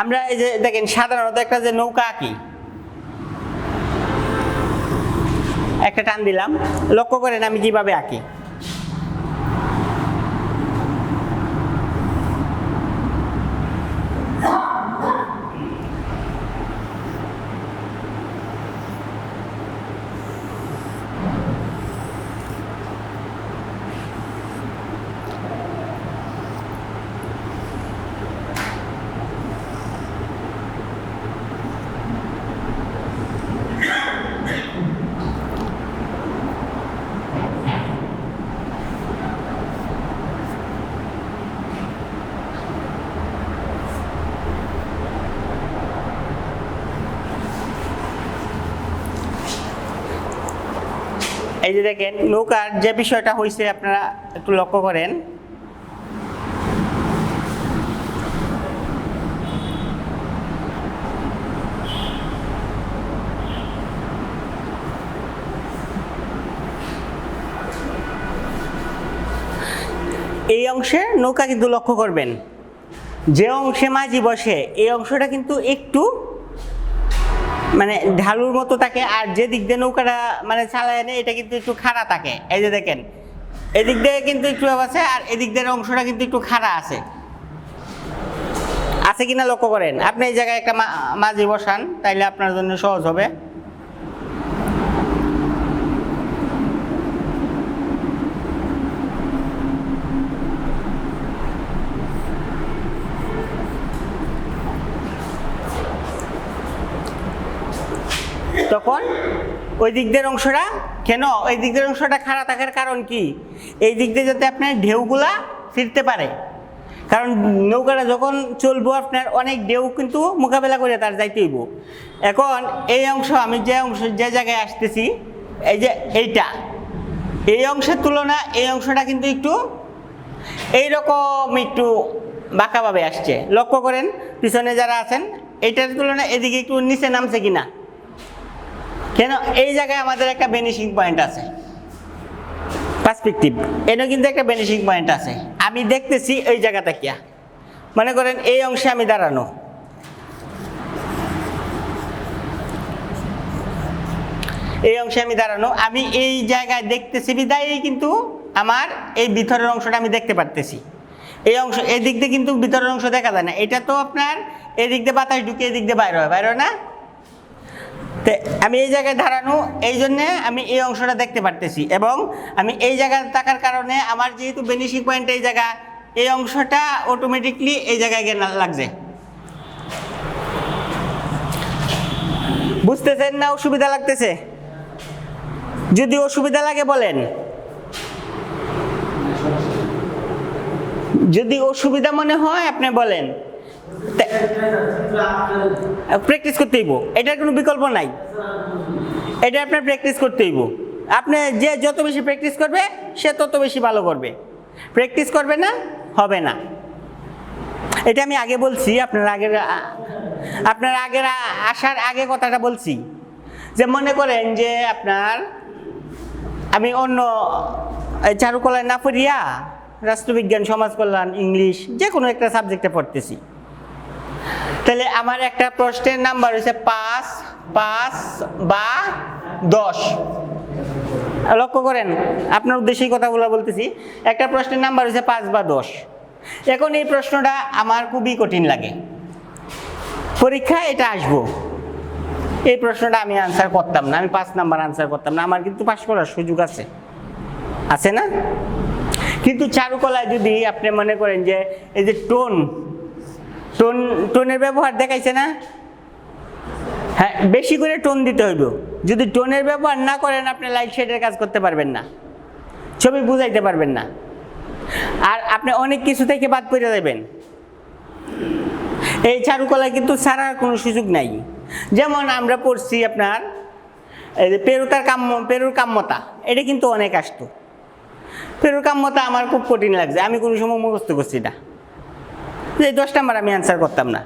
আমরা এই যে দেখেন সাধারণত একটা যে নৌকা আঁকি, একটা টান দিলাম, লক্ষ্য করেন আমি কিভাবে আঁকি। এই যে দেখেন নৌকার যে বিষয়টা হয়েছে আপনারা একটু লক্ষ্য করেন। এই অংশে নৌকা কিন্তু লক্ষ্য করবেন, যে অংশে মাঝি বসে এই অংশটা কিন্তু একটু মানে ঢালুর মতো থাকে, আর যে দিক দিয়ে নৌকাটা মানে চালায় নেয় এটা কিন্তু একটু খাড়া থাকে। এই যে দেখেন এদিক দিয়ে কিন্তু একটু আছে, আর এদিক দিয়ে অংশটা কিন্তু একটু খাড়া আছে কিনা লক্ষ্য করেন। আপনি এই জায়গায় একটা মাঝি বসান, তাইলে আপনার জন্য সহজ হবে। তখন ওই দিক দিয়ে অংশটা কেন, ওই দিক দিয়ে অংশটা খাড়া থাকার কারণ কি, এই দিক দিয়ে যাতে আপনার ঢেউগুলা ফিরতে পারে, কারণ নৌকাটা যখন চলবো আপনার অনেক ঢেউ কিন্তু মোকাবেলা করে তার যাইতে হইব। এখন এই অংশ আমি যে জায়গায় আসতেছি, এই যে এই অংশের তুলনা এই অংশটা কিন্তু একটু এইরকম একটু বাঁকাভাবে আসছে। লক্ষ্য করেন পিছনে যারা আছেন, এইটার তুলনায় এদিকে একটু নিচে নামছে কিনা। কেন, এই জায়গায় আমাদের একটা ভ্যানিশিং পয়েন্ট আছে, পার্সপেক্টিভ, এটাও কিন্তু একটা ভ্যানিশিং পয়েন্ট আছে। আমি দেখতেছি এই জায়গাটা কিয়া, মনে করেন এই অংশে আমি দাঁড়ানো, আমি এই জায়গায় দেখতেছি বিদায়ই কিন্তু আমার এই ভিতরের অংশটা আমি দেখতে পারতেছি। এই অংশ এই দিক দিয়ে কিন্তু ভিতরের অংশ দেখা যায় না, এটা তো আপনার এই দিক দিয়ে বাতাস ঢুকে এই দিক দিয়ে বাইরে হয় না। তো আমি এই জায়গায় দাঁড়ানো, এই জন্যে আমি এই অংশটা দেখতে পারতেছি, এবং আমি এই জায়গায় থাকার কারণে আমার যেহেতু ভ্যানিশিং পয়েন্ট এই জায়গা, এই অংশটা অটোমেটিকলি এই জায়গায় গিয়ে লাগছে। বুঝতেছেন না অসুবিধা লাগতেছে? যদি অসুবিধা লাগে বলেন, যদি অসুবিধা মনে হয় আপনি বলেন। প্র্যাকটিস করতে হইব, এটার কোনো বিকল্প নাই, এটা আপনার প্র্যাকটিস করতে হইব। আপনি যে যত বেশি প্র্যাকটিস করবে সে তত বেশি ভালো করবে, প্র্যাকটিস করবে না হবে না। এটা আমি আগে বলছি, আপনার আগের আসার আগে কথাটা বলছি, যে মনে করেন যে আপনার আমি অন্য চারুকলায় না পড়িয়া রাষ্ট্রবিজ্ঞান, সমাজ কল্যাণ, ইংলিশ যে কোনো একটা সাবজেক্টে পড়তেছি, তাহলে আমার একটা প্রশ্নের নাম্বার হচ্ছে 5 বা 10। লক্ষ্য করেন, আপনার উদ্দেশ্যেই কথাগুলো বলতেছি। একটা প্রশ্নের নাম্বার হচ্ছে 5 বা 10। এখন এই প্রশ্নটা আমার খুবই কঠিন লাগে, পরীক্ষায় এটা আসবো, এই প্রশ্নটা আমি আনসার করতাম না, আমি 5 নাম্বার আনসার করতাম না, আমার কিন্তু পাস করার সুযোগ আছে না? কিন্তু চারুকলায় যদি আপনি মনে করেন যে এই যে টোনের ব্যবহার দেখাইছে না, হ্যাঁ বেশি করে টোন দিতে হইব। যদি টোনের ব্যবহার না করেন আপনি লাইট শেডের কাজ করতে পারবেন না, ছবি বুঝাইতে পারবেন না, আর আপনি অনেক কিছু থেকে বাদ পড়ে যাবেন। এই চারুকলায় কিন্তু ছাড়ার কোনো সুযোগ নাই। যেমন আমরা পড়ছি আপনার এই যে পেরুর কাম্যতা, এটা কিন্তু অনেক আসতো। পেরুর কাম্যতা আমার খুব কঠিন লাগছে, আমি কোনো সময় মুখস্থ করছি না, এই 10 নাম্বার আমি অ্যান্সার করতাম না।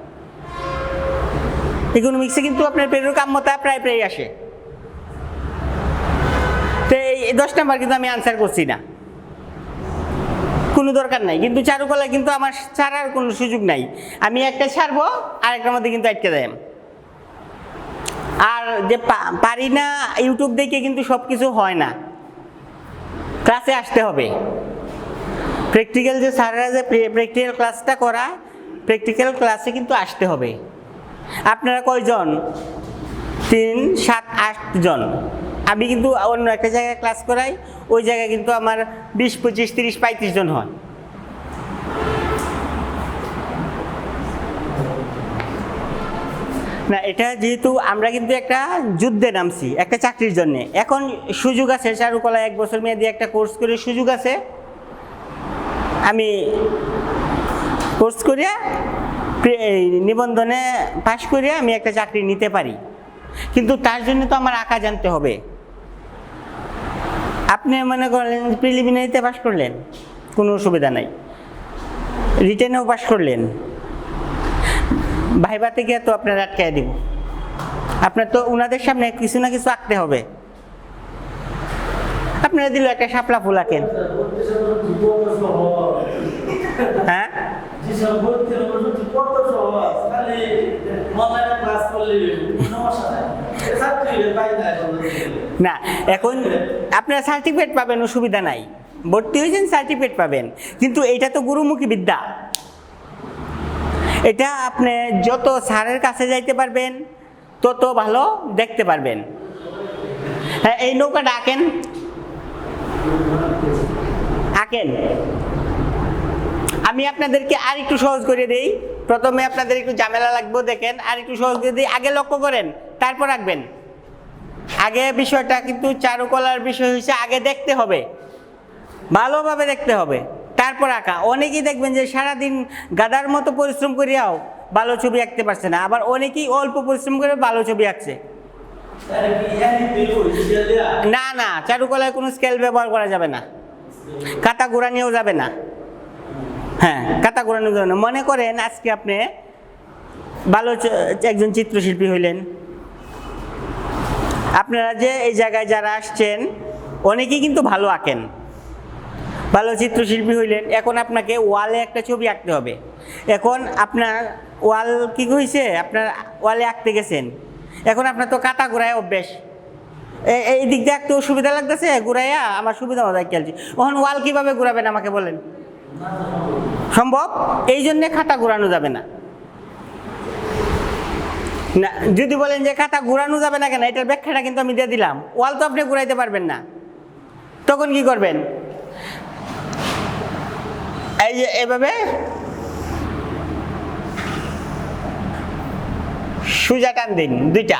ইকোনমিক্সে কিন্তু আপনার পেরুর কাম্যতা প্রায় আসে, তো এই 10 নাম্বার কিন্তু আমি অ্যান্সার করছি না। কোনো দরকার নাই, কিন্তু চারুকলায় কিন্তু আমার ছাড়ার কোনো সুযোগ নাই। আমি একটা ছাড়বো, আরেকটার মধ্যে কিন্তু আটকে দেয়। আর যে পারি না ইউটিউব দেখে কিন্তু সব কিছু হয় না, ক্লাসে আসতে হবে। প্র্যাকটিক্যাল যে স্যাররা যে প্র্যাকটিক্যাল ক্লাসটা করা, প্র্যাকটিক্যাল ক্লাসে কিন্তু আসতে হবে। আপনারা কয়জন? 3, 7, 8 জন। আমি কিন্তু অন্য একটা জায়গায় ক্লাস করাই, ওই জায়গায় কিন্তু আমার 20, 25, 30, 35 জন হয়। না, এটা যেহেতু আমরা কিন্তু একটা যুদ্ধে নামছি একটা চাকরির জন্যে, এখন সুযোগ আছে। চারুকলা 1 বছর মেয়াদি একটা কোর্স করে সুযোগ আছে, আমি কোর্স করিয়া নিবন্ধনে পাশ করিয়া আমি একটা চাকরি নিতে পারি, কিন্তু তার জন্য তো আমার আঁকা জানতে হবে। আপনি মনে করলেন প্রিলিমিনারিতে পাশ করলেন, কোনো অসুবিধা নাই, রিটেনেও পাশ করলেন, ভাইবাতে গিয়ে তো আপনার আটকায় দিব। আপনার তো ওনাদের সামনে কিছু না কিছু আঁকতে হবে। আপনারা দিল একটা শাপলা ফুল আঁকেন, হ্যাঁ না, এখন আপনারা সার্টিফিকেট পাবেন, অসুবিধা নাই, ভর্তি হয়েছেন সার্টিফিকেট পাবেন, কিন্তু এটা তো গুরুমুখী বিদ্যা। এটা আপনি যত স্যারের কাছে যাইতে পারবেন তত ভালো দেখতে পারবেন। হ্যাঁ, এই নৌকাটা আঁকেন, আঁকেন। আমি আপনাদেরকে আর একটু সহজ করে দিই। প্রথমে আপনাদের একটু ঝামেলা লাগবে, দেখেন, আর একটু সহজ করে দিই। আগে লক্ষ্য করেন, তারপর আঁকবেন। আগে বিষয়টা কিন্তু চারুকলার বিষয় হচ্ছে আগে দেখতে হবে, ভালোভাবে দেখতে হবে, তারপর আঁকা। অনেকেই দেখবেন যে সারাদিন গাদার মতো পরিশ্রম করিয়াও ভালো ছবি আঁকতে পারছে না, আবার অনেকেই অল্প পরিশ্রম করে ভালো ছবি আঁকছে। না না, চারুকলায় কোনো স্কেল ব্যবহার করা যাবে না, খাতা ঘোরানিও যাবে না। হ্যাঁ, খাতা ঘোরানো যাবে না। মনে করেন আজকে আপনি ভালো একজন চিত্রশিল্পী হইলেন, আপনারা যে এই জায়গায় যারা আসছেন অনেকেই কিন্তু ভালো আঁকেন, ভালো চিত্রশিল্পী হইলেন। এখন আপনাকে ওয়ালে একটা ছবি আঁকতে হবে। এখন আপনার ওয়াল কি হয়েছে, আপনার ওয়ালে আঁকতে গেছেন, এখন আপনার তো কাটা ঘোরায় অভ্যেস, এই দিক দিয়ে আঁকতে অসুবিধা লাগতেছে, ঘুরাইয়া আমার সুবিধা মতো খেলছি। এখন ওয়াল কীভাবে ঘুরাবেন আমাকে বলেন? সম্ভব? এই জন্যে খাতা ঘোরানো যাবে না। না, যদি বলেন যে খাতা ঘোরানো যাবে না কেন, এটার ব্যাখ্যাটা কিন্তু আমি দিয়ে দিলাম। ওয়াল তো আপনি ঘুরাইতে পারবেন না, তখন কি করবেন? এই যে এভাবে সোজা টান দিন, দুইটা।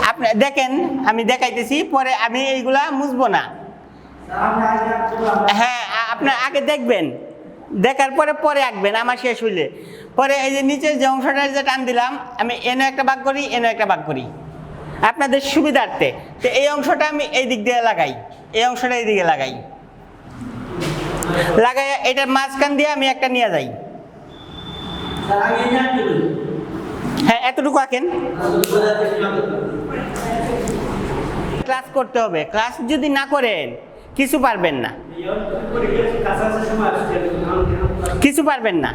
আপনি দেখেন, আমি দেখাইতেছি, পরে আমি এইগুলা মুছবো না। হ্যাঁ, আপনার আগে দেখবেন, দেখার পরে পরে আঁকবেন আমার শেষ হইলে। পরে এই যে নিচের যে অংশটা যে টান দিলাম, আমি এনে একটা ভাগ করি, এনে একটা ভাগ করি আপনাদের সুবিধার্থে। তো এই অংশটা আমি এই দিক দিয়ে লাগাই, এই অংশটা এই দিকে লাগাই, লাগাই এটার মাঝখান দিয়ে আমি একটা নিয়ে যাই। হ্যাঁ, এতটুকু আঁকেন। ক্লাস করতে হবে, ক্লাস যদি না করেন কিছু পারবেন না, কিছু পারবেন না।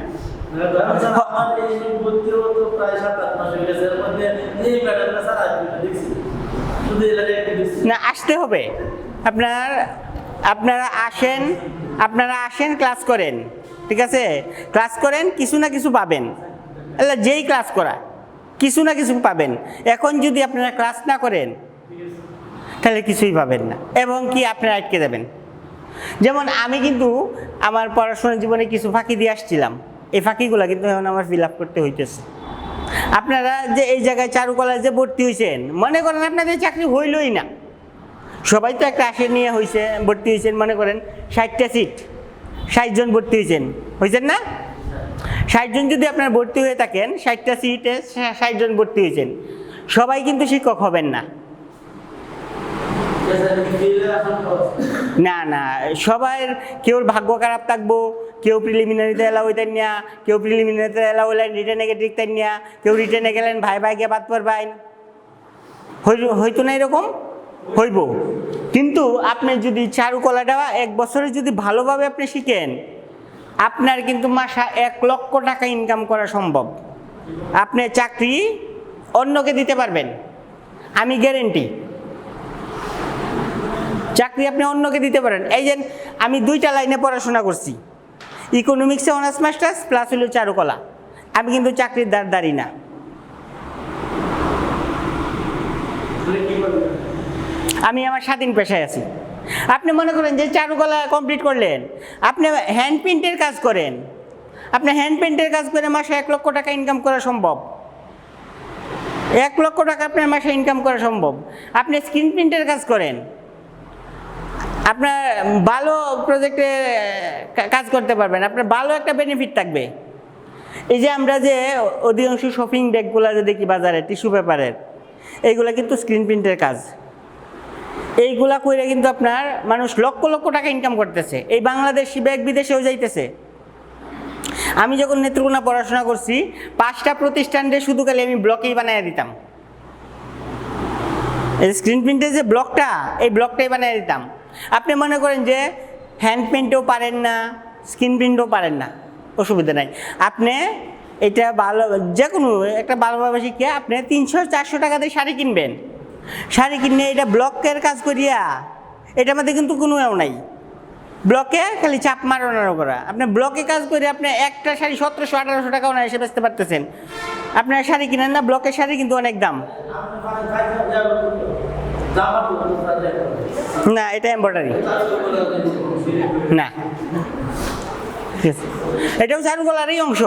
না, আসতে হবে। আপনারা আসেন, ক্লাস করেন, ঠিক আছে? ক্লাস করেন, কিছু না কিছু পাবেন। যেই ক্লাস করা কিছু না কিছু পাবেন। এখন যদি আপনারা ক্লাস না করেন তাহলে কিছুই পাবেন না, এবং কি আপনারা আটকে দেবেন। যেমন আমি কিন্তু আমার পড়াশোনার জীবনে কিছু ফাঁকি দিয়ে আসছিলাম, এই ফাঁকিগুলো কিন্তু এখন আমার ফিল আপ করতে হইতেছে। আপনারা যে এই জায়গায় চারুকলায় যে ভর্তি হয়েছেন, মনে করেন আপনাদের চাকরি হইলই না, সবাই তো একটা আশা নিয়ে ভর্তি হয়েছেন। মনে করেন 60টা সিট, 60 জন ভর্তি হয়েছেন না? 60 জন যদি আপনার ভর্তি হয়ে থাকেন, 60টা সিটে 60 জন ভর্তি হয়েছেন, সবাই কিন্তু শিক্ষক হবেন না। না না, সবার কেউর ভাগ্য খারাপ থাকবো, কেউ প্রিলিমিনারিতে এলাও হইতেন না, কেউ প্রিলিমিনারিতে এলাও হইলেন রিটেনে দেখতেন না, কেউ রিটেনে গেলেন ভাই গিয়ে বাদ পড়বেন, হইতো না এরকম? হইব। কিন্তু আপনি যদি চারুকলাটা 1 বছরে যদি ভালোভাবে আপনি শিখেন, আপনার কিন্তু মাসে 1 লক্ষ টাকা ইনকাম করা সম্ভব। আপনি চাকরি অন্যকে দিতে পারবেন, আমি গ্যারেন্টি। চাকরি আপনি অন্যকে দিতে পারেন। এই যে আমি 2টা লাইনে পড়াশোনা করছি, ইকোনমিক্সে অনার্স মাস্টার্স প্লাস হলো চারুকলা। আমি কিন্তু চাকরির দাঁড়ি না। আমি আমার স্বাধীন পেশায় আছি। আপনি মনে করেন যে চারুকলা কমপ্লিট করলেন, আপনি হ্যান্ড প্রিন্টের কাজ করেন, আপনি হ্যান্ড প্রিন্টের কাজ করে মাসে 1 লক্ষ টাকা ইনকাম করা সম্ভব। 1 লক্ষ টাকা আপনার মাসে ইনকাম করা সম্ভব। আপনি স্ক্রিন প্রিন্টের কাজ করেন, আপনার ভালো প্রজেক্টে কাজ করতে পারবেন, আপনার ভালো একটা বেনিফিট থাকবে। এই যে আমরা যে অধিকাংশ শপিং ব্যাগগুলো যে দেখি বাজারে টিস্যু পেপারের, এইগুলা কিন্তু স্ক্রিন প্রিন্টের কাজ। এইগুলা করে কিন্তু আপনার মানুষ লক্ষ লক্ষ টাকা ইনকাম করতেছে। এই বাংলাদেশি ব্যাগ বিদেশেও যাইতেছে। আমি যখন নেত্রকোনা পড়াশোনা করছি, 5টা প্রতিষ্ঠানে শুধু খালি আমি ব্লকেই বানিয়ে দিতাম। এই স্ক্রিন প্রিন্টের যে ব্লকটা, এই ব্লকটাই বানিয়ে দিতাম। আপনি মনে করেন যে হ্যান্ড প্রিন্টও পারেন না, স্ক্রিন প্রিন্টও পারেন না, অসুবিধা নাই। আপনি এটা ভালো, যে কোনো একটা ভালোভাবে শিখিয়ে আপনি 300-400 টাকা দিয়ে শাড়ি কিনবেন। শাড়ি কিনে এটা ব্লকের কাজ করিয়া, এটার মধ্যে কিন্তু কোনো নাই। ব্লকে খালি চাপ মারানো করা। আপনি ব্লকে কাজ করে আপনি একটা শাড়ি 1700-1800 টাকাও না এসে বেচতে পারতেছেন। আপনার শাড়ি কিনেন না, ব্লকের শাড়ি কিন্তু অনেক দাম। না, এটা এমব্রয়ডারি না, ঠিক আছে, এটাও চারুকলারই অংশ।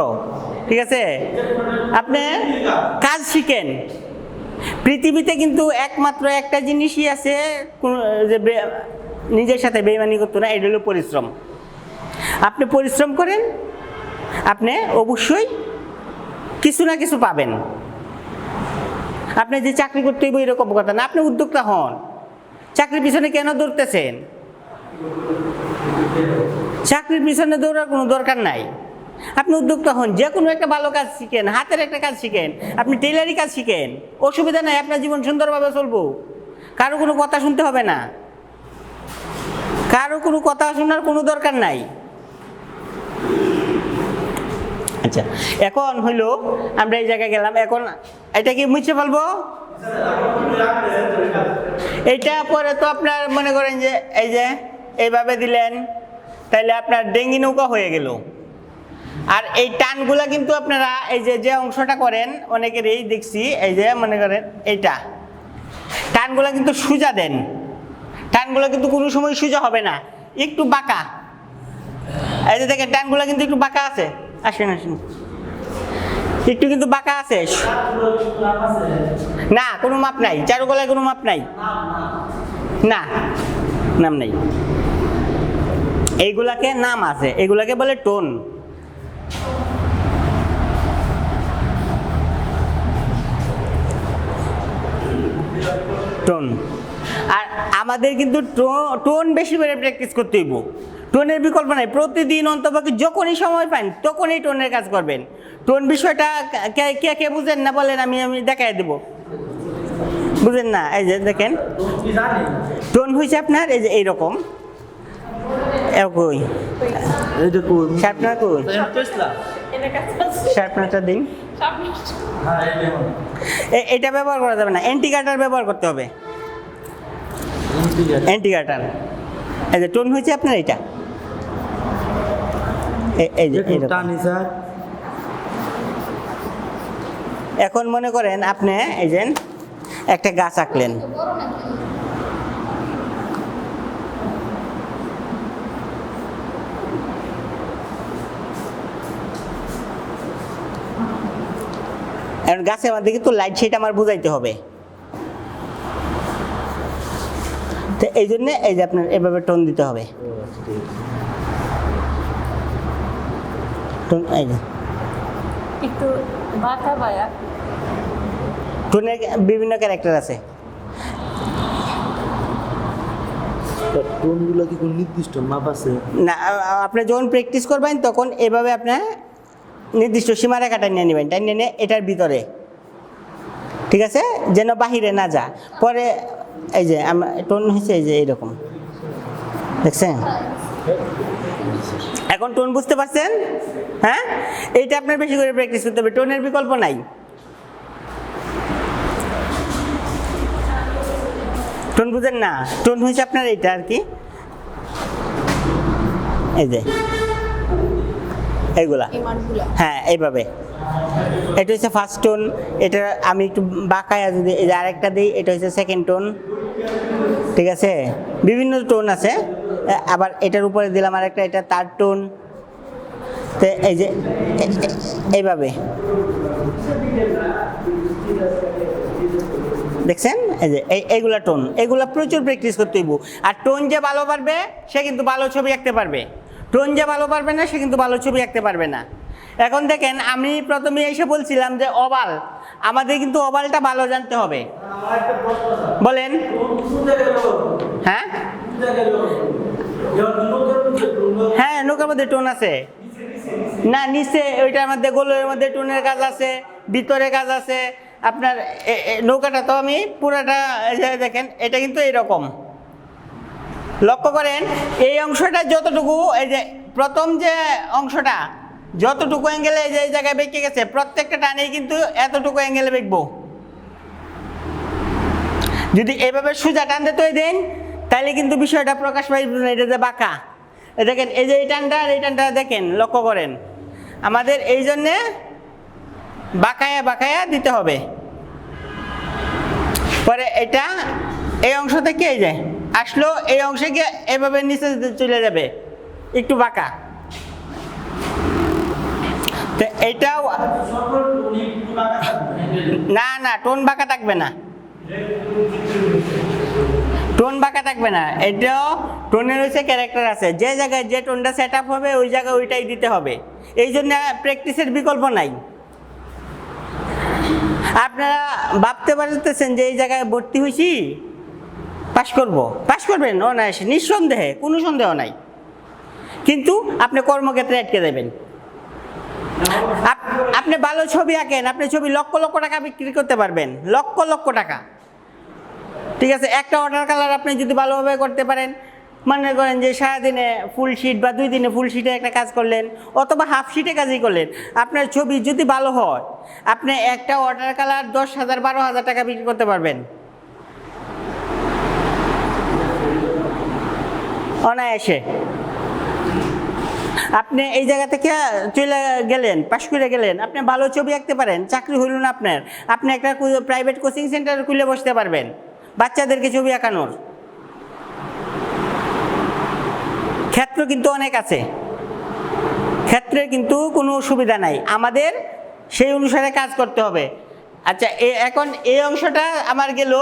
ঠিক আছে, আপনি কাজ শিখেন। পৃথিবীতে কিন্তু একমাত্র একটা জিনিসই আছে যে নিজের সাথে বেইমানি করতো না, এটা হলো পরিশ্রম। আপনি পরিশ্রম করেন, আপনি অবশ্যই কিছু না কিছু পাবেন। আপনি যে চাকরি করতে হইব এরকম কথা না, আপনি উদ্যোক্তা হন। চাকরির পিছনে কেন দৌড়তেছেন? চাকরির পিছনে দৌড়ার কোনো দরকার নাই। আপনি উদ্যোক্তা হন, যে কোনো একটা ভালো কাজ শিখেন, হাতের একটা কাজ শিখেন, আপনি টেলারি কাজ শিখেন, অসুবিধা নাই। আপনার জীবন সুন্দরভাবে চলবো, কারো কোনো কথা শুনতে হবে না, কারো কোনো কথা শোনার কোনো দরকার নাই। আচ্ছা, এখন হইলো আমরা এই জায়গায় গেলাম, এখন এটা কি মুছে ফেলবো? এইটা পরে তো আপনার মনে করেন যে এই যে এইভাবে দিলেন, তাইলে আপনার ডেঙ্গি নৌকা হয়ে গেল। আর এই টানগুলা কিন্তু আপনারা এই যে অংশটা করেন, অনেকেরই দেখছি, এই যে মনে করেন এইটা টানগুলা কিন্তু সোজা দেন। টানগুলা কিন্তু কোনো সময় সোজা হবে না, একটু বাঁকা। এই যে দেখেন টানগুলা কিন্তু একটু বাঁকা আছে। আসেন আসেন, একটু কিন্তু বাঁকা আছে। না, কোনো মাপ নাই, চারুকলায় কোনো মাপ নাই, না নাম নাই। এইগুলাকে নাম আছে, এগুলাকে বলে টোন। টোন। আর আমাদের কিন্তু টোন বেশি করে প্র্যাকটিস করতে হইব। টোনের বিকল্প নাই। প্রতিদিন অন্তপক্ষে যখনই সময় পান তখনই টোনের কাজ করবেন। টোন বিষয়টা কে কে বুঝেন না বলেন, আমি দেখাই দেব। বুঝেন না? এই যে দেখেন, টোন হয়েছে আপনার এই যে এইরকম। শার্পনার কই? শার্পনারটা দিন। এটা ব্যবহার করা যাবে না, অ্যান্টি কাটার ব্যবহার করতে হবে। অ্যান্টি কাটার। এই যে টোন হয়েছে আপনার এইটা, এই যে এখন মনে করেন আপনি এই যে একটা গাছ আঁকলেন, এখন গাছের মধ্যে কিন্তু লাইট সেটা আমার বুঝাইতে হবে। তো এই জন্য এই যে আপনার এভাবে টোন দিতে হবে। টোন এই যে একটু বাঁকা বায়া। টোনের বিভিন্ন ক্যারেক্টার আছে। টোনগুলো কি কোনো নির্দিষ্ট মাপ আছে? না, আপনি যখন প্র্যাকটিস করবেন তখন এভাবে আপনার নির্দিষ্ট সীমারেখাটা নিয়ে নেবেন, টাইম নিয়ে এটার ভিতরে, ঠিক আছে, যেন বাহিরে না যা। পরে এই যে টোন হয়েছে এই যে এইরকম, দেখছেন? এখন টোন বুঝতে পারছেন? হ্যাঁ, এইটা আপনার বেশি করে প্র্যাকটিস করতে হবে, টোনের বিকল্প নাই। টোন বুঝেন না? টোন হয়েছে আপনার এইটা আর কি, এই যে এইগুলা, এই মানগুলা হ্যাঁ এইভাবে। এটা হচ্ছে ফার্স্ট টোন, এটা আমি একটু বাঁকায়া যদি এই যে আরেকটা দিই, এটা হচ্ছে সেকেন্ড টোন, ঠিক আছে? বিভিন্ন টোন আছে। আবার এটার উপরে দিলাম আরেকটা, এটা থার্ড টোন। তো এই যে এইভাবে দেখছেন, এই যে এইগুলা টোন, এগুলা প্রচুর প্র্যাকটিস করতে হইব। আর টোন যে ভালো পারবে সে কিন্তু ভালো ছবি আঁকতে পারবে, টোন যে ভালো পারবে না সে কিন্তু ভালো ছবি আঁকতে পারবে না। এখন দেখেন, আমি প্রথমে এসে বলছিলাম যে ওভাল, আমাদের কিন্তু ওভালটা ভালো জানতে হবে। বলেন। হ্যাঁ হ্যাঁ, নৌকার মধ্যে টোন আছে না? নিচে ওইটার মধ্যে গোলের মধ্যে টোনের কাজ আছে, ভিতরে কাজ আছে আপনার। নৌকাটা তো আমি পুরাটা দেখেন, এটা কিন্তু এইরকম, লক্ষ্য করেন এই অংশটা যতটুকু, এই যে প্রথম যে অংশটা যতটুকু অ্যাঙ্গেলে এই যে এই জায়গায় বেঁকে গেছে, প্রত্যেকটা টানেই কিন্তু এতটুকু অ্যাঙ্গেলে বেঁকবো। যদি এভাবে সোজা টান দিতে দেন তাহলে কিন্তু বিষয়টা প্রকাশ পাইবে না। এটা যে বাঁকা, দেখেন এই যে এই টানটা আর এই টানটা দেখেন, লক্ষ্য করেন, আমাদের এই জন্যে বাঁকায়া বাঁকায়া দিতে হবে। পরে এটা এই অংশ থেকে এই যে আসলো, এই অংশে গিয়ে এভাবে নিচে চলে যাবে, একটু বাঁকা। তো এইটাও না, না টোন বাঁকা থাকবে না, টোন বাঁকা থাকবে না। এটাও টোনের হচ্ছে ক্যারেক্টার আছে, যে জায়গায় যে টোনটা সেট আপ হবে ওই জায়গায় ওইটাই দিতে হবে। এই জন্য প্র্যাকটিসের বিকল্প নাই। আপনারা ভাবতে পারতেছেন যে এই জায়গায় ভর্তি হয়েছি, পাস করব, পাস করবেন অনায়াসে, নিঃসন্দেহে, কোনো সন্দেহ নাই। কিন্তু আপনি কর্মক্ষেত্রে আটকে দেবেন। আপনি ভালো ছবি আঁকেন, আপনি ছবি লক্ষ লক্ষ টাকা বিক্রি করতে পারবেন, লক্ষ লক্ষ টাকা, ঠিক আছে? একটা ওয়াটার কালার আপনি যদি ভালোভাবে করতে পারেন, মনে করেন যে সারাদিনে ফুল শিট বা 2 দিনে ফুল শিটে একটা কাজ করলেন, অথবা হাফ শিটে কাজই করলেন, আপনার ছবি যদি ভালো হয়, আপনি একটা ওয়াটার কালার 10,000 12,000 টাকা বিক্রি করতে পারবেন অনায়াসে। আপনি এই জায়গা থেকে চলে গেলেন, পাশ করে গেলেন, আপনি ভালো ছবি আঁকতে পারেন, চাকরি হইল না আপনার, আপনি একটা প্রাইভেট কোচিং সেন্টার খুলে বসতে পারবেন বাচ্চাদেরকে ছবি আঁকানোর। ক্ষেত্র কিন্তু অনেক আছে, ক্ষেত্রে কিন্তু কোনো অসুবিধা নাই, আমাদের সেই অনুসারে কাজ করতে হবে। আচ্ছা, এখন এই অংশটা আমার গেল,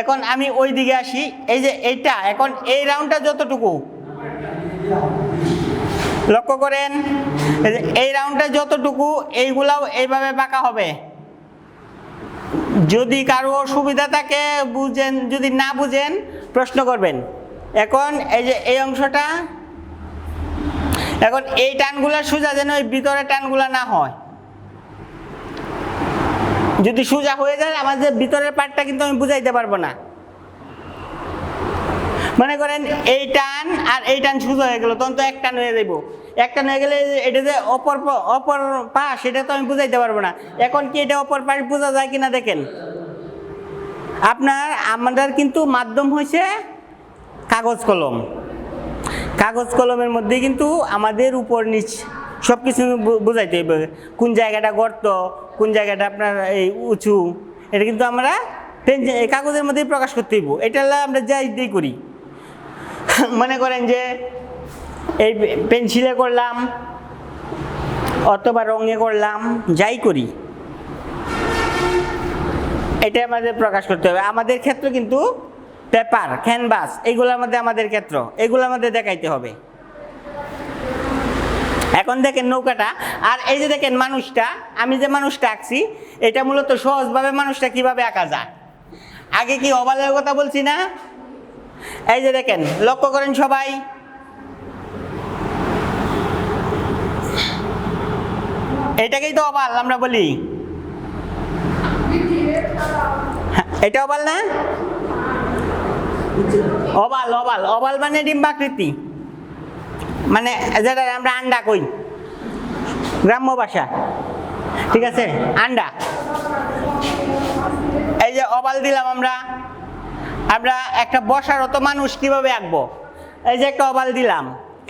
এখন আমি ওই দিকে আসি। এই যে এইটা, এখন এই রাউন্ডটা যতটুকু, লক্ষ্য করেন এই রাউন্ডটা যতটুকু, এইগুলাও এইভাবে বাঁকা হবে। যদি কারো অসুবিধা থাকে বুঝেন, যদি না বুঝেন প্রশ্ন করবেন। এখন এই যে এই অংশটা, এখন এই টানগুলা সোজা যেন ওই ভিতরে টানগুলা না হয়। যদি সোজা হয়ে যায় আমাদের ভিতরের পার্টটা কিন্তু আমি বুঝাইতে পারবো না। মনে করেন এই টান আর এই টান সোজা হয়ে গেল, তখন তো এক টান হয়ে যাব। এক টান হয়ে গেলে এটা যে অপর পাশ, সেটা তো আমি বুঝাইতে পারবো না। এখন কি এটা অপর পাশ বোঝা যায় কিনা দেখেন। আমাদের কিন্তু মাধ্যম হয়েছে কাগজ কলম। কাগজ কলমের মধ্যে কিন্তু আমাদের উপর নিচ সব কিছু বোঝাইতে হবে। কোন জায়গাটা গর্ত, কোন জায়গাটা আপনার এই উঁচু, এটা কিন্তু আমরা কাগজের মধ্যেই প্রকাশ করতে হইব। এটা আমরা যাই দিয়ে করি। মনে করেন যে এই পেন্সিলে করলাম অথবা রঙে করলাম, যাই করি এটা আমাদের প্রকাশ করতে হবে। আমাদের ক্ষেত্র কিন্তু পেপার, ক্যানভাস, এইগুলোর মধ্যে আমাদের ক্ষেত্র, এগুলোর মধ্যে দেখাইতে হবে। এখন দেখেন নৌকাটা, আর এই যে দেখেন মানুষটা, আমি যে মানুষটা আঁকছি এটা মূলত সহজভাবে মানুষটা কিভাবে আঁকা যায়। আগে কি ওভালের কথা বলছি না? এই যে দেখেন, লক্ষ্য করেন সবাই, এটাকেই তো ওভাল আমরা বলি। এটা ওভাল না? ওভাল ওভাল ওভাল মানে ডিম্বাকৃতি, মানে যেটা আমরা আন্ডা কই গ্রাম্য ভাষা, ঠিক আছে, আন্ডা। এই যে ওভাল দিলাম আমরা, আমরা একটা বসারত মানুষ কিভাবে আঁকবো, এই যে একটা ওভাল দিলাম,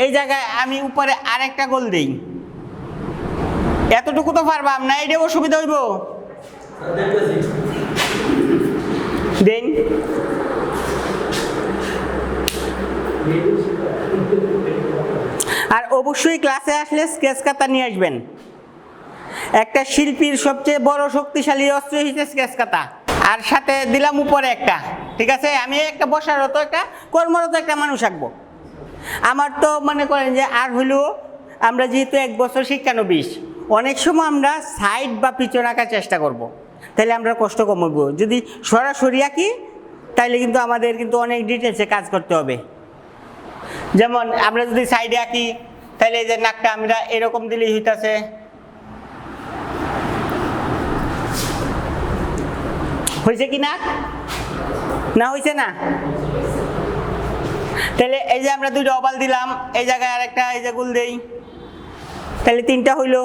এই জায়গায় আমি উপরে আরেকটা গোল দিই, এতটুকু তো পারবাম না, এইটা অসুবিধা হইব, দেন আর অবশ্যই ক্লাসে আসলে স্কেচ খাতা নিয়ে আসবেন। একটা শিল্পীর সবচেয়ে বড় শক্তিশালী অস্ত্র হচ্ছে স্কেচ খাতা, আর সাথে দিলাম উপরে একটা, ঠিক আছে। আমি একটা বসারত একটা কর্মরত একটা মানুষ আঁকবো। আমার তো মনে করেন যে আর হইলেও আমরা যেহেতু 1 বছর শিক্ষানবিশ, অনেক সময় আমরা সাইড বা পিছন আঁকার চেষ্টা করব, তাহলে আমরা কষ্ট কমবো। যদি সরাসরি আঁকি তাইলে কিন্তু আমাদের কিন্তু অনেক ডিটেলসে কাজ করতে হবে। যেমন আমরা যদি সাইডে আঁকি তাহলে এই যে নাকটা আমরা এরকম দিলেই হইতাছে, হয়েছে কি নাক না হয়েছে না, তাহলে এই যে আমরা 2টা ওভাল দিলাম, এই জায়গায় আরেকটা এই যে গোল দেই, তাহলে 3টা হইল।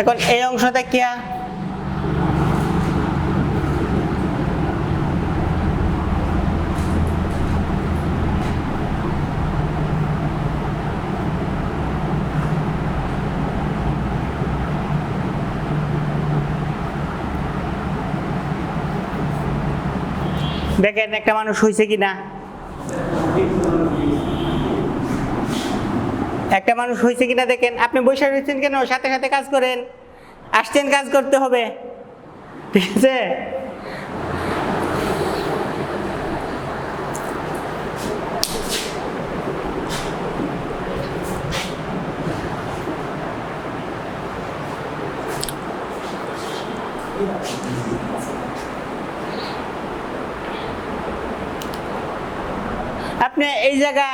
এখন এই অংশটা কি দেখেন একটা মানুষ হয়েছে কিনা, একটা মানুষ হয়েছে কিনা দেখেন। আপনি বসে রয়েছেন কেন, সাথে সাথে কাজ করেন, আসছেন কাজ করতে হবে, ঠিক আছে। আপনি এই জায়গা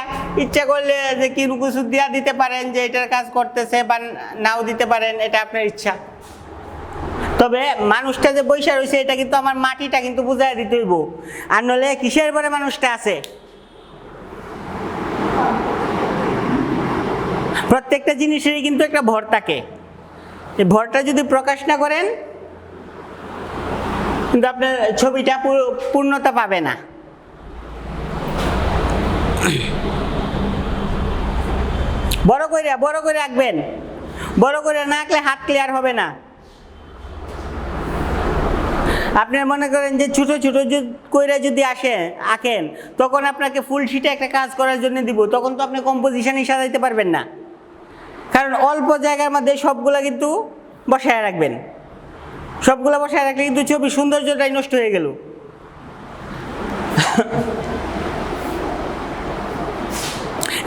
ইচ্ছা করলে যে কি কিছু দিয়া দিতে পারেন যে এটার কাজ করতেছে, বা নাও দিতে পারেন, এটা আপনার ইচ্ছা। তবে মানুষটা যে বৈশা রয়েছে এটা কিন্তু আমার মাটিটা কিন্তু বুঝাই দিতে হইব, আর নলে কিসের পরে মানুষটা আছে। প্রত্যেকটা জিনিসেরই কিন্তু একটা ভর থাকে, এই ভরটা যদি প্রকাশ না করেন কিন্তু আপনার ছবিটা পূর্ণতা পাবে না। বড় করে আঁকবেন, বড় করে না আঁকলে হাত ক্লিয়ার হবে না। আপনার মনে করেন যে ছোট ছোট কইরা যদি আঁকেন, তখন আপনাকে ফুল শিটে একটা কাজ করার জন্য দিব, তখন তো আপনি কম্পোজিশনই সাজাইতে পারবেন না, কারণ অল্প জায়গার মধ্যে সবগুলা কিন্তু বসায় রাখবেন। সবগুলা বসায় রাখলে কিন্তু ছবি সৌন্দর্যটাই নষ্ট হয়ে গেল।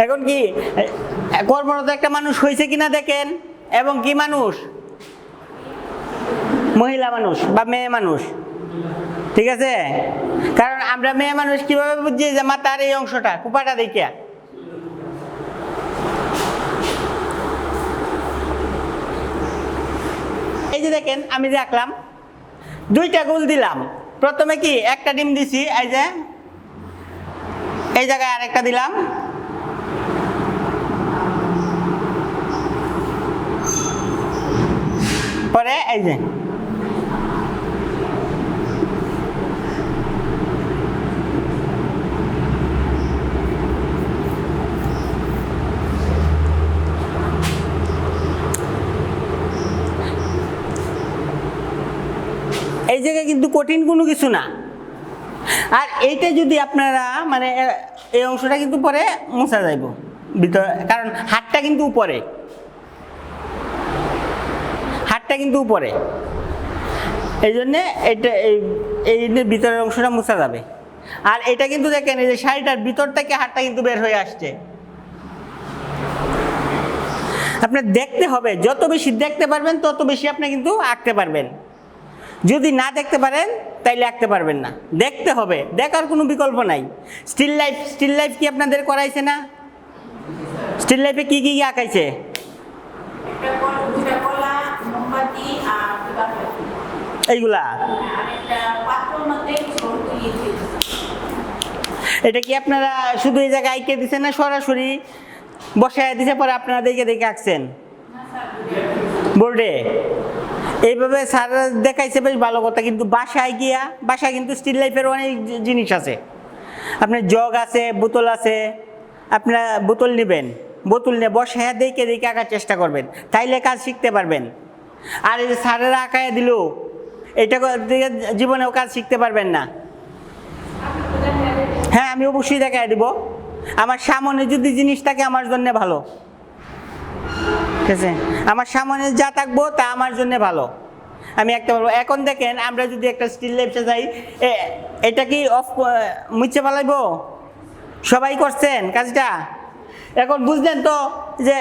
এখন কি কর্মরত একটা মানুষ হয়েছে কিনা দেখেন, এবং কি মানুষ, মহিলা মানুষ বা মেয়ে মানুষ, ঠিক আছে। কারণ আমরা মেয়ে মানুষ কিভাবে বুঝছি যে মাথার এই অংশটা কুপাটা দেখিয়া, এই যে দেখেন আমি যে আঁকলাম, 2টা গোল দিলাম, প্রথমে কি একটা ডিম দিছি, এই যে এই জায়গায় আরেকটা দিলাম, পরে এই যে এই জায়গায় কিন্তু কঠিন কোনো কিছু না। আর এইটা যদি আপনারা মানে এই অংশটা কিন্তু পরে মোছা যাইব ভিতরে, কারণ হাতটা কিন্তু উপরে, হাতটা কিন্তু উপরে, এই জন্যে এটা এই ভিতরের অংশটা মোছা যাবে। আর এটা কিন্তু দেখেন এই যে শাড়িটার ভিতর থেকে হাতটা কিন্তু বের হয়ে আসছে। আপনার দেখতে হবে, যত বেশি দেখতে পারবেন তত বেশি আপনি কিন্তু আঁকতে পারবেন। যদি না দেখতে পারেন তাইলে আঁকতে পারবেন না, দেখতে হবে, দেখার কোনো বিকল্প নাই। স্টিল লাইফ কি আপনাদের করাইছে না? স্টিল লাইফে কি কি আঁকাইছে? এইগুলা এটা কি আপনারা শুধু এই জায়গায় আঁকে দিচ্ছেন না সরাসরি বসায় দিছে পরে আপনারা দেখে দেখে আঁকছেন বোর্ডে? এইভাবে স্যার দেখাইছে বেশ ভালো কথা, কিন্তু বাসায় কিন্তু স্টিল লাইফের অনেক জিনিস আছে। আপনার জগ আছে, বোতল আছে, আপনারা বোতল নেবেন, বোতল নিয়ে বসায় দেখে দেখে আঁকার চেষ্টা করবেন, তাইলে কাজ শিখতে পারবেন। আর এই যে স্যারেরা আঁকায় দিল, এটা দিকে জীবনেও কাজ শিখতে পারবেন না। হ্যাঁ, আমি অবশ্যই দেখায় দিব। আমার সামনে যদি জিনিস থাকে আমার জন্য ভালো, ঠিক আছে? আমার সামনে যা থাকবো তা আমার জন্য ভালো, আমি একটা বলবো। এখন দেখেন, আমরা যদি একটা স্টিল লাইফে যাই, এটা কি অফ মুছে ফেলাইব? সবাই করছেন কাজটা? এখন বুঝলেন তো যে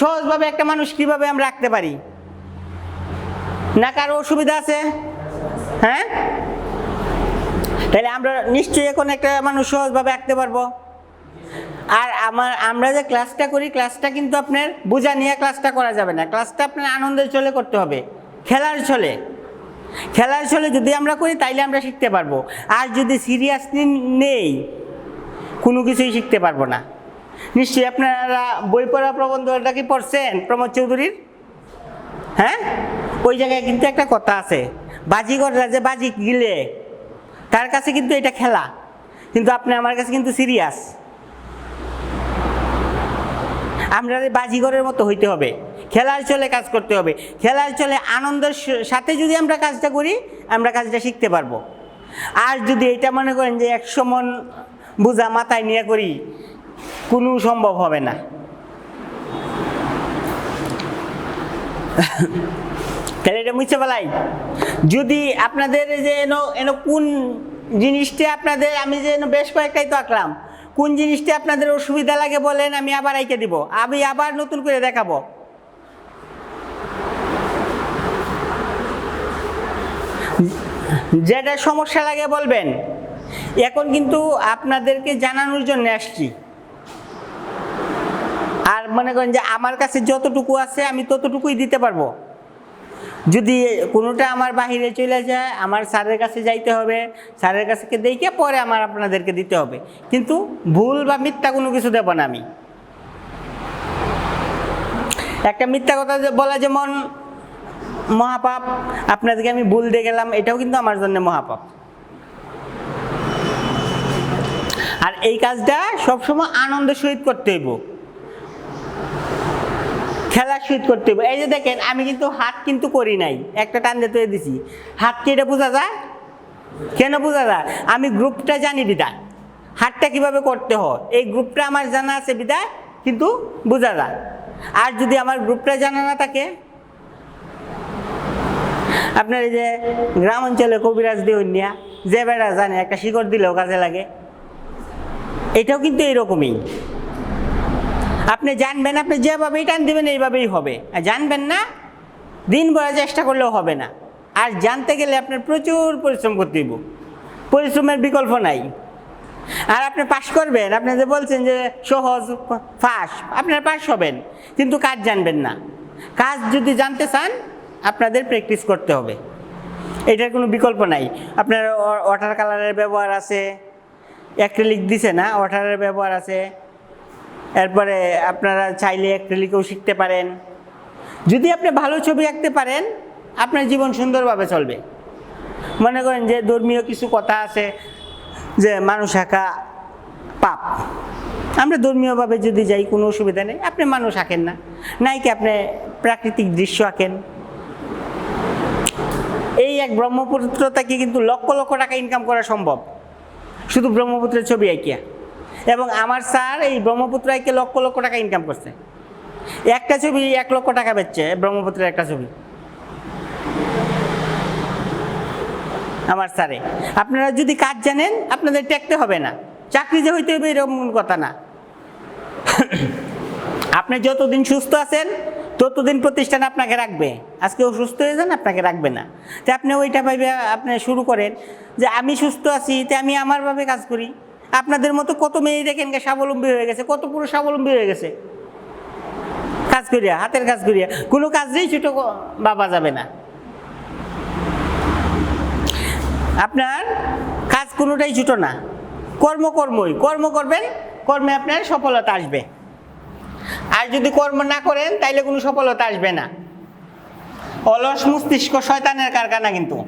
সহজভাবে একটা মানুষ কীভাবে আমরা রাখতে পারি? না কারো অসুবিধা আছে? হ্যাঁ, তাহলে আমরা নিশ্চয়ই এখন একটা মানুষ সহজভাবে আঁকতে পারবো। আর আমরা যে ক্লাসটা করি, ক্লাসটা কিন্তু আপনার বোঝা নিয়ে ক্লাসটা করা যাবে না। ক্লাসটা আপনার আনন্দের ছলে করতে হবে, খেলার ছলে যদি আমরা করি তাইলে আমরা শিখতে পারবো। আর যদি সিরিয়াসলি নেই, কোনো কিছুই শিখতে পারবো না। নিশ্চয়ই আপনারা বই পড়া প্রবন্ধটা কি পড়ছেন প্রমোদ চৌধুরীর? হ্যাঁ, ওই জায়গায় কিন্তু একটা কথা আছে, বাজিগররা যে বাজি গিলে তার কাছে কিন্তু এটা খেলা, কিন্তু আপনি আমার কাছে কিন্তু সিরিয়াস। আমরা বাজিগরের মতো হইতে হবে, খেলার চলে কাজ করতে হবে। খেলার চলে আনন্দের সাথে যদি আমরা কাজটা করি, আমরা কাজটা শিখতে পারবো। আর যদি এটা মনে করেন যে 100 মন বোঝা মাথায় নিয়ে করি, কোনো সম্ভব হবে না। তাহলে এটা মুছে ফেলাই। যদি আপনাদের যে এনো কোন জিনিসটা আপনাদের, আমি যে বেশ কয়েকটাই তো আঁকলাম, কোন জিনিসটা আপনাদের অসুবিধা লাগে বলেন, আমি আবার আঁকে দিব, আমি আবার নতুন করে দেখাবো। যেটা সমস্যা লাগে বলবেন। এখন কিন্তু আপনাদেরকে জানানোর জন্য আসছি। আর মনে করেন যে আমার কাছে যতটুকু আছে আমি ততটুকুই দিতে পারবো। যদি কোনোটা আমার বাহিরে চলে যায়, আমার স্যারের কাছে যাইতে হবে, স্যারের কাছে দেখে পরে আমার আপনাদেরকে দিতে হবে। কিন্তু ভুল বা মিথ্যা কোনো কিছু দেব না আমি। একটা মিথ্যা কথা বলা যেমন মহাপাপ, আপনাদেরকে আমি ভুল দিয়ে গেলাম, এটাও কিন্তু আমার জন্য মহাপাপ। আর এই কাজটা সবসময় আনন্দের সহিত করতে হইব, খেলার সহিত করতে হইব। এই যে দেখেন, আমি কিন্তু হাত কিন্তু করি নাই, একটা টান দিয়ে তুলে দিছি। হাত কি এটা বোঝা যায়? কেন বোঝা যায়? আমি গ্রুপটা জানি বিদায়, হাতটা কিভাবে করতে হয় এই গ্রুপটা আমার জানা আছে বিদায় কিন্তু বোঝা যায়। আর যদি আমার গ্রুপটা জানা না থাকে, আপনার এই যে গ্রাম অঞ্চলে কবিরাজ দেউনিয়া যে বেড়া জানে একটা শিকড় দিলেও কাজে লাগে, এটাও কিন্তু এইরকমই। আপনি জানবেন, আপনি যেভাবেই টান দিবেন এইভাবেই হবে। আর জানবেন না, দিন ভরা চেষ্টা করলেও হবে না। আর জানতে গেলে আপনার প্রচুর পরিশ্রম করতে হইব, পরিশ্রমের বিকল্প নাই। আর আপনি পাস করবেন, আপনি যে বলছেন যে সহজ পাস, আপনারা পাস হবেন, কিন্তু কাজ জানবেন না। কাজ যদি জানতে চান আপনাদের প্র্যাকটিস করতে হবে, এটার কোনো বিকল্প নাই। আপনার ওয়াটার কালারের ব্যবহার আছে, অ্যাক্রিলিক দিছে না, ওয়াটারের ব্যবহার আছে। এরপরে আপনারা চাইলে অ্যাক্রিলিকও শিখতে পারেন। যদি আপনি ভালো ছবি আঁকতে পারেন, আপনার জীবন সুন্দরভাবে চলবে। মনে করেন যে ধর্মীয় কিছু কথা আছে যে মানুষ আঁকা পাপ, আমরা ধর্মীয়ভাবে যদি যাই কোনো অসুবিধা নেই। আপনি মানুষ আঁকেন না, নাই কি আপনি প্রাকৃতিক দৃশ্য আঁকেন। এই এক ব্রহ্মপুত্র থেকে কিন্তু লক্ষ লক্ষ টাকা ইনকাম করা সম্ভব, শুধু ব্রহ্মপুত্রের ছবি আঁকিয়া। এবং আমার স্যার এই ব্রহ্মপুত্র আঁকে লক্ষ লক্ষ টাকা ইনকাম করছে। একটা ছবি 1 লক্ষ টাকা বেচছে, ব্রহ্মপুত্রের একটা ছবি আমার স্যারে। আপনারা যদি কাজ জানেন আপনাদের টেকতে হবে না, চাকরি যে হইতে হবে এরকম কথা না। আপনি যতদিন সুস্থ আছেন ততদিন প্রতিষ্ঠান আপনাকে রাখবে। আজকে অসুস্থ হয়ে যান, আপনাকে রাখবে না। তো আপনি ওইটা ভাবে আপনি শুরু করেন যে আমি সুস্থ আছি, তো আমি আমারভাবে কাজ করি। আপনাদের মতো কত মেয়ে দেখেন স্বাবলম্বী হয়ে গেছে, কত পুরো স্বাবলম্বী হয়ে গেছে কাজ করিয়া, হাতের কাজ করিয়া। কোনো কাজেই ছোট ভাবা যাবে না। আপনার কাজ কোনোটাই ছোট না, কর্ম করবেন, কর্মে আপনার সফলতা আসবে। আর যদি কর্ম না করেন তাইলে কোনো সফলতা আসবে না। অলস মস্তিষ্ক শয়তানের কারখানা কিন্তু।